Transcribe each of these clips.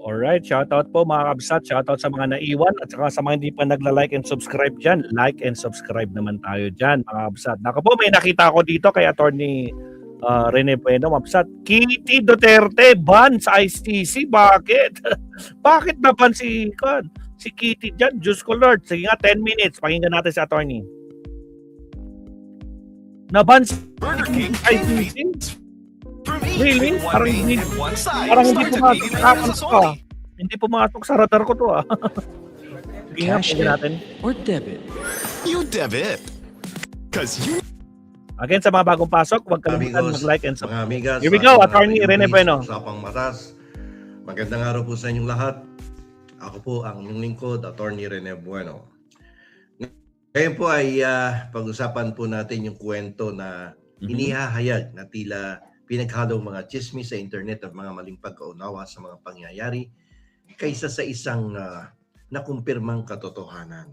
Alright, shoutout po mga kabsat, shoutout sa mga naiwan at saka sa mga hindi pa nagla-like and subscribe dyan. Like and subscribe naman tayo dyan mga kabsat. Nako po, may nakita ako dito kay Attorney Rene Bueno, mabsat. Kitty Duterte ban sa ICC. Bakit? Bakit naban si Kitty dyan? Diyos ko Lord. Sige nga, 10 minutes. Pakinggan natin si Attorney. Naban si ICC? Really? Parang hindi pumasok sa akin to ah. Hindi pumasok sa radar ko to ah. Sige nga, pakinggan natin. Or debit? You debit. Cause you... Again, sa mga bagong pasok, huwag kalimutan mag-like and subscribe. Mga amigas, Here we go, Attorney Rene Bueno. Usapang Matas. Magandang araw po sa inyong lahat. Ako po ang inyong lingkod, Attorney Rene Bueno. Ngayon po ay pag-usapan po natin yung kwento na inihahayag na tila pinaghalong mga chismis sa internet at mga maling pagkaunawa sa mga pangyayari kaysa sa isang nakumpirmang katotohanan.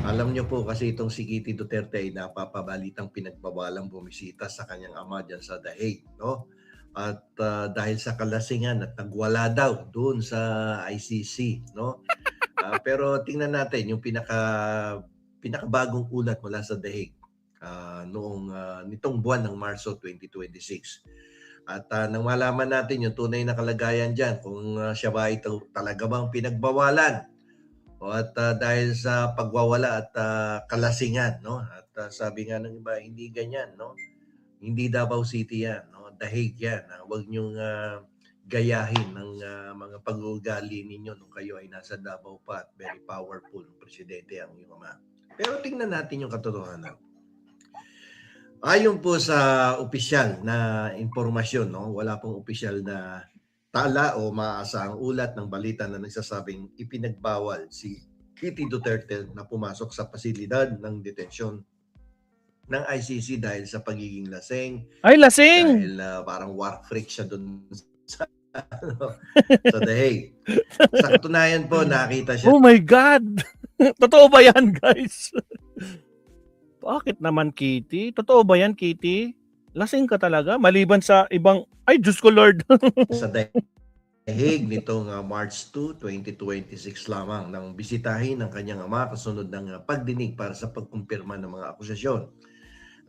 Alam niyo po kasi itong si Kitty Duterte ay napapabalitang pinagbawalang bumisita sa kanyang ama dyan sa The Hague, no? At dahil sa kalasingan at nagwala daw doon sa ICC, no? Pero tingnan natin yung pinakabagong ulat mula sa The Hague nitong buwan ng Marso 2026. At nang malaman natin yung tunay na kalagayan dyan, kung siya ba ito talaga bang pinagbawalan at dahil sa pagwawala at kalasingan, no? At sabi nga ng iba, hindi ganyan, no? Hindi Davao City yan, no? The Hague yan. Huwag niyong gayahin ng mga pag-uugali ninyo nung kayo ay nasa Davao pa at very powerful presidente ang iyong ama. Pero tingnan natin yung katotohanan. Ayon po sa opisyal na impormasyon, no? Wala pong opisyal na tala o maaasahang ulat ng balita na nagsasabing ipinagbawal si Kitty Duterte na pumasok sa pasilidad ng detensyon ng ICC dahil sa pagiging lasing. Ay, lasing! Dahil parang war freak siya doon sa The Hague. Sa katunayan po, nakita siya. Oh my God! Totoo ba yan, guys? Bakit naman, Kitty? Totoo ba yan, Kitty? Lasing ka talaga? Maliban sa ibang... Ay, Diyos ko, Lord! Sa The Hague nitong March 2, 2026 lamang nang bisitahin ng kanyang ama kasunod ng pagdinig para sa pagkumpirma ng mga akusasyon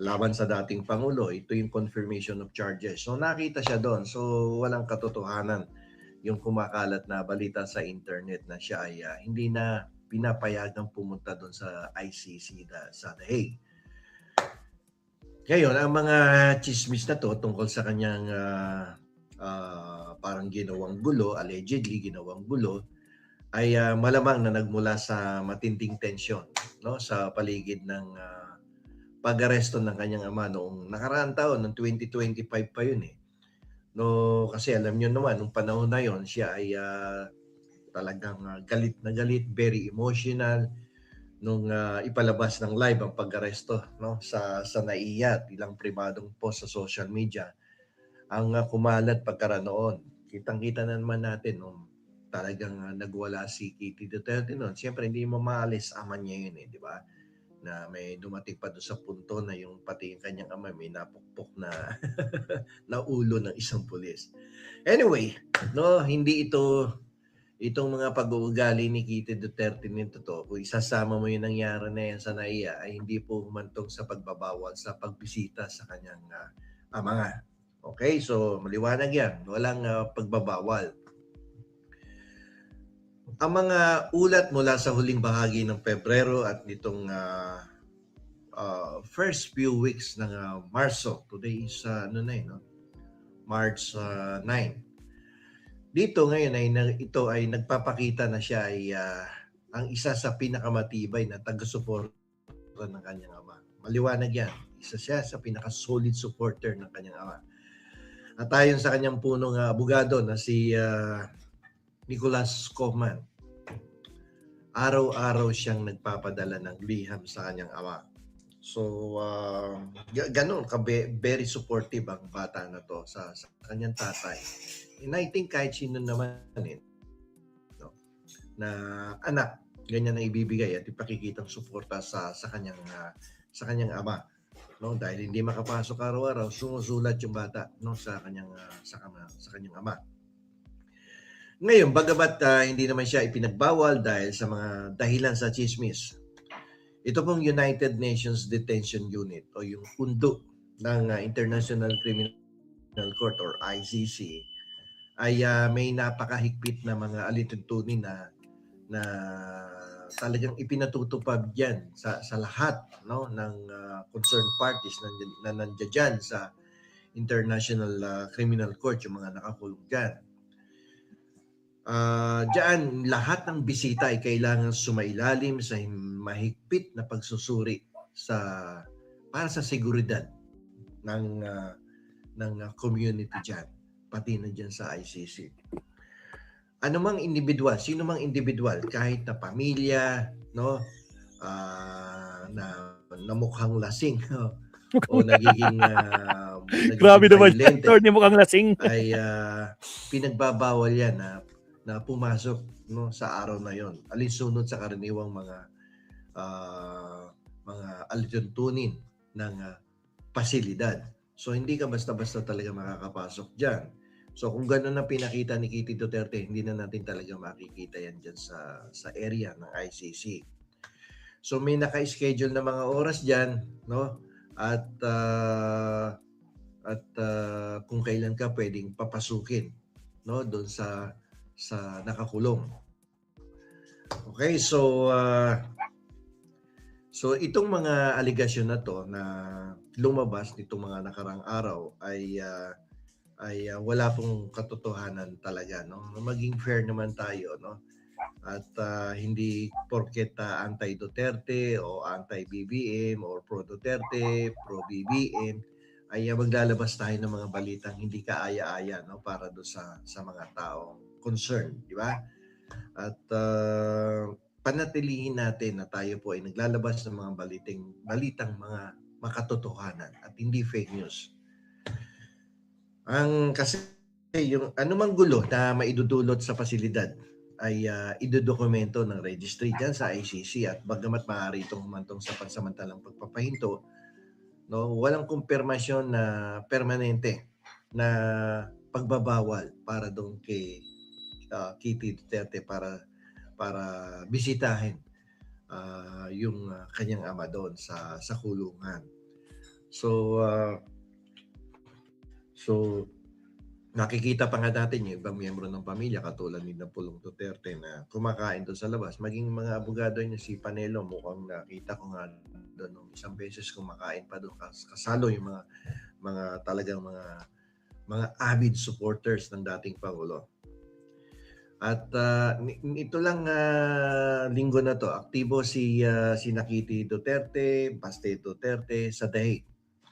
laban sa dating Pangulo. Ito yung confirmation of charges. So nakita siya doon. So walang katotohanan yung kumakalat na balita sa internet na siya ay hindi na pinapayagang pumunta doon sa ICC sa The Hague. Ngayon, ang mga chismis na to tungkol sa kanyang parang ginawang gulo, allegedly ginawang gulo, ay malamang na nagmula sa matinding tensyon, no? Sa paligid ng pag-aresto ng kanyang ama noong nakaraang taon, noong 2025 pa yun eh. No, kasi alam niyo naman, nung panahon na yon siya ay talagang galit na galit, very emotional, nung ipalabas ng live ang pag-aresto, no? sa NAIA at ilang pribadong post sa social media ang kumalat pagkaranoon. Kitang-kita na naman natin nung talagang nagwala si Kitty Duterte noon. Siyempre, hindi mo maalis ama niya yun eh, di ba? Na may dumating pa doon sa punto na yung pati yung kanyang ama may napukpok na na ulo ng isang pulis. Anyway, no, hindi itong mga pag-uugali ni Kitty Duterte nito to, kung isasama mo yung nangyari na yan sa NAIA, ay hindi po humantong sa pagbabawal sa pagbisita sa kanyang ama. Okay, so maliwanag yan. Walang pagbabawal. Ang mga ulat mula sa huling bahagi ng Pebrero at nitong first few weeks ng Marso, today is March 9. Dito ngayon ito ay nagpapakita na siya ay ang isa sa pinakamatibay na taga-suporta ng kanyang ama. Maliwanag yan. Isa siya sa pinaka-solid supporter ng kanyang ama. At ayon sa kanyang punong abogado na si Nicholas Kaufman, araw-araw siyang nagpapadala ng liham sa kanyang ama. So, ganun, very supportive ang bata na to sa kanyang tatay. And I think kahit sino naman no, na anak, ganyan na ibibigay at ipakikitang suporta sa kanyang ama. No, dahil hindi makapasok araw-araw, sumusulat yung bata, no, sa kanyang ama. Ngayon, bagamat hindi naman siya ipinagbawal dahil sa mga dahilan sa chismis, ito pong United Nations Detention Unit o yung UNDO ng International Criminal Court or ICC ay may napakahigpit na mga alituntunin na talagang ipinatutupad diyan sa lahat ng concerned parties na nandiyan dyan sa International Criminal Court, yung mga nakakulong diyan. Diyan lahat ng bisita ay kailangan sumailalim sa mahigpit na pagsusuri para sa seguridad ng community diyan, pati na diyan sa ICC. Anumang individual, sino mang individual, kahit na pamilya, no, na mukhang lasing o nagiging Grabe naman yan, violente, attorney, mukhang lasing. ay pinagbabawal yan na pumasok, no, sa araw na yon, alinsunod sa karaniwang mga alituntunin ng pasilidad. So hindi ka basta-basta talaga makakapasok diyan. So kung gano'n ang pinakita ni Kitty Duterte, hindi na natin talaga makikita yan diyan sa area ng ICC. So may naka-schedule na mga oras diyan, no? At kung kailan ka pwedeng papasukin, no, doon sa nakakulong. Okay, so itong mga aligasyon na to na lumabas nitong mga nakarang araw ay wala pong katotohanan talaga, no. Maging fair naman tayo, no. At hindi porket anti-Duterte o anti-BBM or pro-Duterte, pro-BBM ay maglalabas tayo ng mga balitang hindi kaaya-aya, no, para do sa mga taong concerned, di ba? At panatilihin natin na tayo po ay naglalabas ng mga balitang mga makatotohanan at hindi fake news. Kasi yung anumang gulo na maidudulot sa pasilidad ay idodokumento ng registry dyan sa ICC, at bagamat maaari itong humantong sa pansamantalang pagpapahinto, no, walang kumpirmasyon na permanente na pagbabawal para doon kay Kitty Duterte para bisitahin yung kanyang ama doon sa kulungan. So nakikita pa nga natin yung ibang miyembro ng pamilya katulad ni Pulong Duterte na kumakain doon sa labas. Maging mga abogado niya, si Panelo, mukhang nakita ko nga doon nung isang beses kumakain pa doon kasalo yung mga talagang mga avid supporters ng dating Pangulo. At ito lang linggo na to, aktibo si Kitty Duterte, Baste Duterte sa Dahig.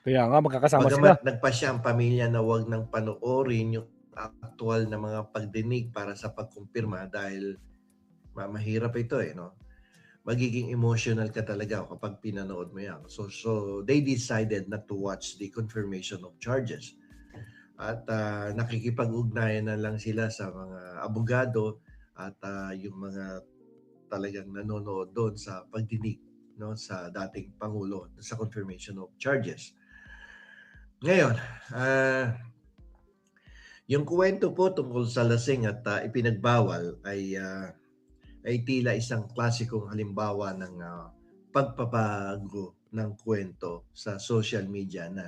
Kaya nga, magkakasama sila. Bagamat nagpasya ang pamilya na wag nang panoorin yung aktual na mga pagdinig para sa pagkumpirma dahil mahirap ito, no? Magiging emotional ka talaga kapag pinanood mo yan. So they decided not to watch the confirmation of charges. At nakikipag-ugnayan na lang sila sa mga abogado at yung mga talagang nanonood doon sa pagdinig, no, sa dating Pangulo sa confirmation of charges. Ngayon, yung kwento po tungkol sa lasing at ipinagbawal ay tila isang klasikong halimbawa ng pagpapago ng kwento sa social media na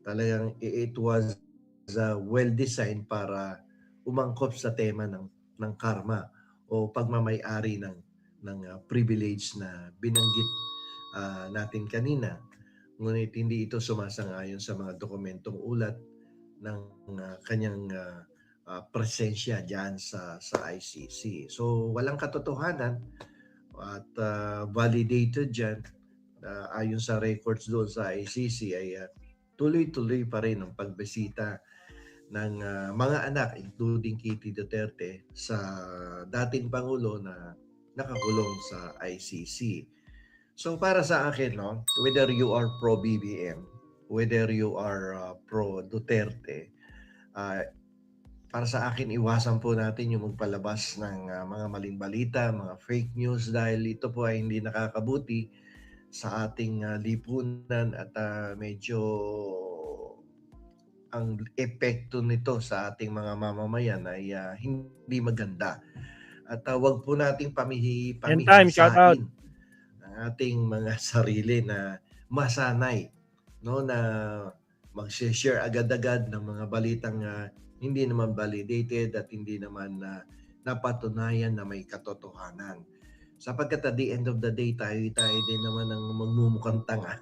talagang it was well-designed para umangkop sa tema ng karma o pagmamay-ari ng privilege na binanggit natin kanina. Ngunit hindi ito sumasang-ayon sa mga dokumentong ulat ng kanyang presensya diyan sa ICC. So walang katotohanan at validated diyan. Ayon sa records doon sa ICC ay tuloy-tuloy pa rin ang pagbisita ng mga anak, including Kitty Duterte, sa dating Pangulo na nakakulong sa ICC. So para sa akin, no, whether you are pro-BBM, whether you are pro-Duterte, para sa akin, iwasan po natin yung magpalabas ng mga maling balita, mga fake news, dahil ito po ay hindi nakakabuti sa ating lipunan at medyo ang epekto nito sa ating mga mamamayan ay hindi maganda. At wag po nating End time, shout out. pamihasain ang ating mga sarili na masanay, no, na mag-share agad-agad ng mga balitang hindi naman validated at hindi naman napatunayan na may katotohanan. Sapagkat at the end of the day, tayo din naman ang magmumukhang tanga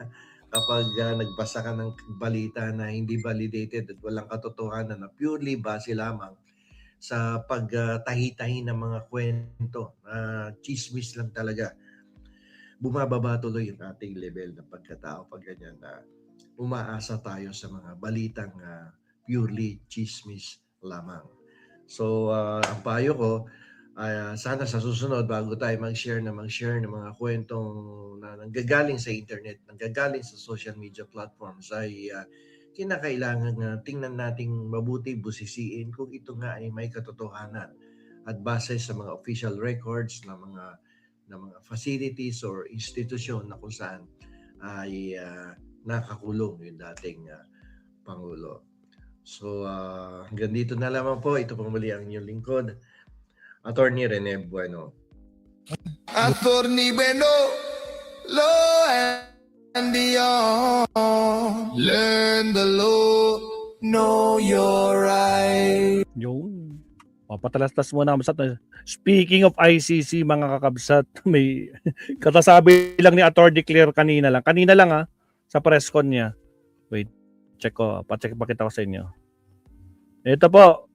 kapag nagbasa ka ng balita na hindi validated at walang katotohanan na purely base lamang sa pagtahi-tahi ng mga kwento, chismis lang talaga. Bumababa tuloy yung ating level ng pagkatao pag ganyan na umaasa tayo sa mga balitang purely chismis lamang. So, ang payo ko, sana sa susunod, bago tayo mag-share ng mga kwentong na nanggagaling sa internet, nanggagaling sa social media platforms, ay kinakailangan tingnan nating mabuti, busisiin kung ito nga ay may katotohanan at base sa mga official records ng mga facilities or institusyon na kung saan ay nakakulong yung dating Pangulo. So, hanggang dito na lamang po. Ito po muli ang inyong lingkod, Attorney Rene Bueno. Attorney Bueno, law and beyond. Learn the law, know your right. Yun. Papatalastas mo na. Speaking of ICC, mga kakabsat, may katasabi lang ni Attorney Claire kanina lang sa press con niya. Wait, check ko. Pakita ko sa inyo. Ito po.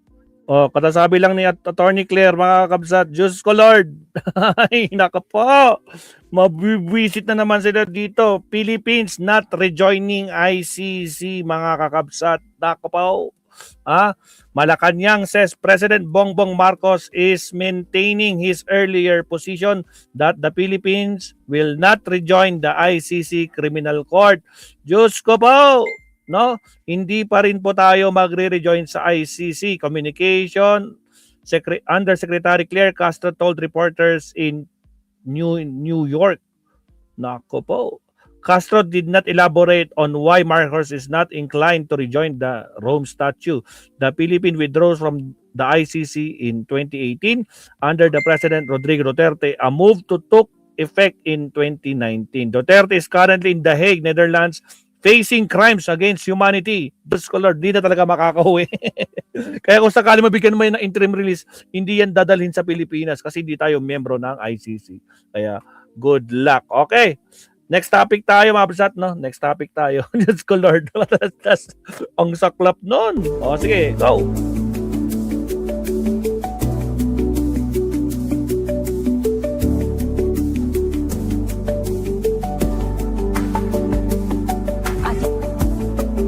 Katasabi lang ni Attorney Claire, mga kakabsat, Diyos ko Lord. Ay, naka po. Mabibwisit na naman sila dito. Philippines not rejoining ICC, mga kakabsat. Naka po. Malacanang says President Bongbong Marcos is maintaining his earlier position that the Philippines will not rejoin the ICC Criminal Court. Diyos ko po, no? Hindi pa rin po tayo magre-rejoin sa ICC. Communication Undersecretary Claire Castro told reporters in New York. Nako po. Castro did not elaborate on why Marcos is not inclined to rejoin the Rome Statute. The Philippines withdrew from the ICC in 2018 under the President Rodrigo Duterte, a move to took effect in 2019. Duterte is currently in The Hague, Netherlands, facing crimes against humanity. Diyos ko Lord, di na talaga makakauwi. Kaya kung sakali mabigyan mo ng interim release, hindi yan dadalhin sa Pilipinas kasi hindi tayo membro ng ICC. Kaya good luck. Okay. Next topic tayo, mga kapsat, no? Next topic tayo. Diyos ko Lord. Ang saklap nun. O, sige, go.